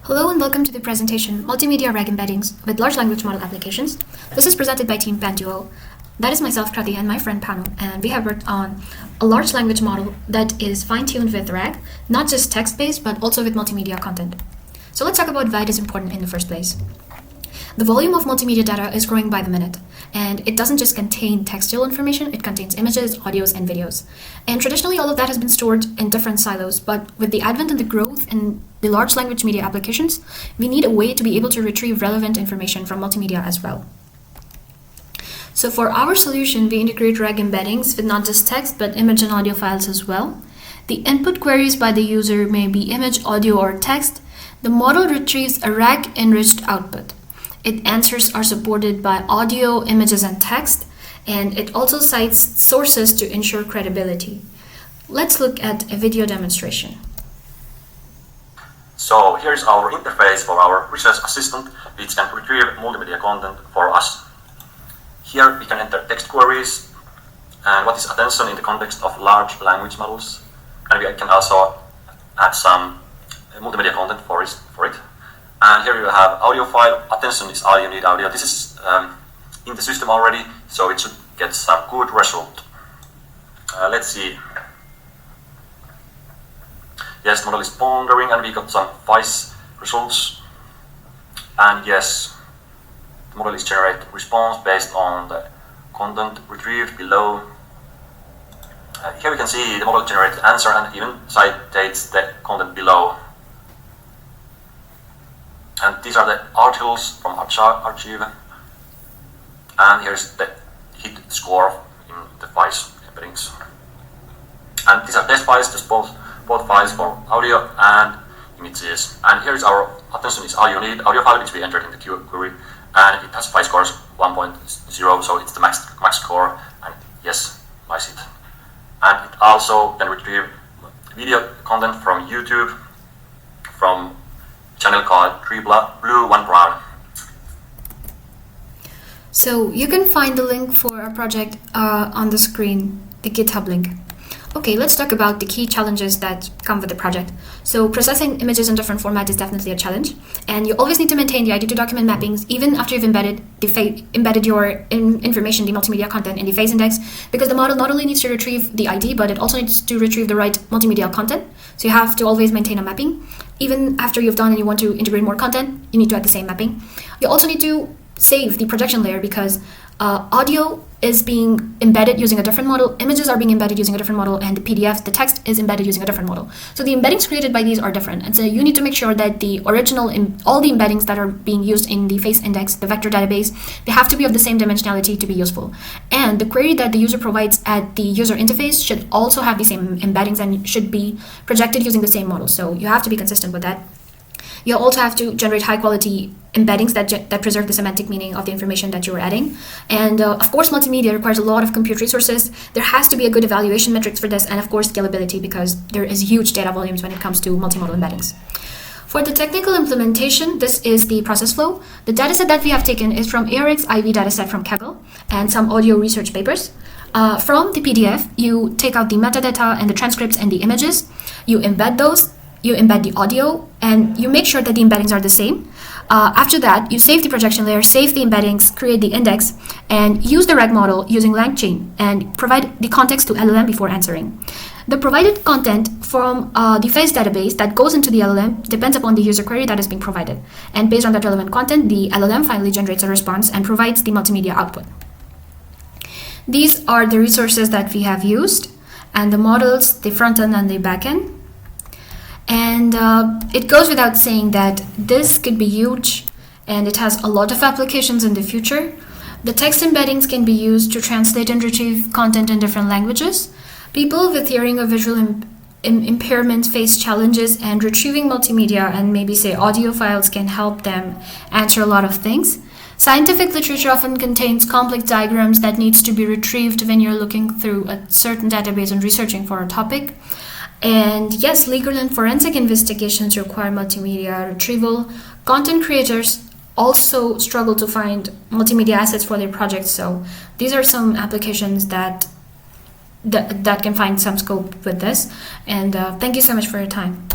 Hello and welcome to the presentation Multimedia RAG Embeddings with Large Language Model Applications. This is presented by Team PanDuo. That is myself, Krati, and my friend Panu, and we have worked on a large language model that is fine-tuned with RAG, not just text-based, but also with multimedia content. So let's talk about why it is important in the first place. The volume of multimedia data is growing by the minute, and it doesn't just contain textual information, it contains images, audios, and videos. And traditionally, all of that has been stored in different silos, but with the advent and the growth in the large language media applications, we need a way to be able to retrieve relevant information from multimedia as well. So for our solution, we integrate RAG embeddings with not just text, but image and audio files as well. The input queries by the user may be image, audio, or text. The model retrieves a RAG-enriched output. Its answers are supported by audio, images, and text, and it also cites sources to ensure credibility. Let's look at a video demonstration. So here's our interface for our research assistant, which can retrieve multimedia content for us. Here we can enter text queries and what is attention in the context of large language models, and we can also add some multimedia content for it. And here you have audio file. Attention is all you need audio. This is in the system already, so it should get some good result. Let's see. Yes, the model is pondering, and we got some voice results. And yes, the model is generating response based on the content retrieved below. Here we can see the model generates the answer and even cites the content below. And these are the articles from ArXiv. And here's the hit score in the files embeddings. And these are test files, just both files for audio and images. And here's our attention is all you need audio file, which we entered in the query. And it has 5 scores, 1.0, so it's the max score. And yes, nice hit. And it also can retrieve video content from YouTube, from channel called 3 Blue 1 Brown. So you can find the link for our project on the screen, the GitHub link. Okay, let's talk about the key challenges that come with the project. So processing images in different formats is definitely a challenge, and you always need to maintain the ID to document mappings even after you've embedded your information, the multimedia content in the phase index, because the model not only needs to retrieve the ID, but it also needs to retrieve the right multimedia content. So you have to always maintain a mapping. Even after you've done and you want to integrate more content, you need to add the same mapping. You also need to save the projection layer because audio is being embedded using a different model, images are being embedded using a different model, and the PDF, the text, is embedded using a different model. So the embeddings created by these are different, and so you need to make sure that the original, all the embeddings that are being used in the face index, the vector database, they have to be of the same dimensionality to be useful. And the query that the user provides at the user interface should also have the same embeddings and should be projected using the same model. So you have to be consistent with that. You also have to generate high-quality embeddings that preserve the semantic meaning of the information that you're adding. And of course, multimedia requires a lot of compute resources. There has to be a good evaluation metrics for this, and of course, scalability, because there is huge data volumes when it comes to multimodal embeddings. For the technical implementation, this is the process flow. The dataset that we have taken is from ArXiv Dataset from Kaggle and some audio research papers. From the PDF, you take out the metadata and the transcripts and the images. You embed those. You embed the audio, and you make sure that the embeddings are the same. After that, you save the projection layer, save the embeddings, create the index, and use the RAG model using LangChain, and provide the context to LLM before answering. The provided content from the face database that goes into the LLM depends upon the user query that is being provided. And based on that relevant content, the LLM finally generates a response and provides the multimedia output. These are the resources that we have used, and the models, the front end and the back end. And it goes without saying that this could be huge, and it has a lot of applications in the future. The text embeddings can be used to translate and retrieve content in different languages. People with hearing or visual impairment face challenges, and retrieving multimedia and maybe say audio files can help them answer a lot of things. Scientific literature often contains complex diagrams that needs to be retrieved when you're looking through a certain database and researching for a topic. And yes, legal and forensic investigations require multimedia retrieval. Content creators also struggle to find multimedia assets for their projects. So these are some applications that can find some scope with this. And thank you so much for your time.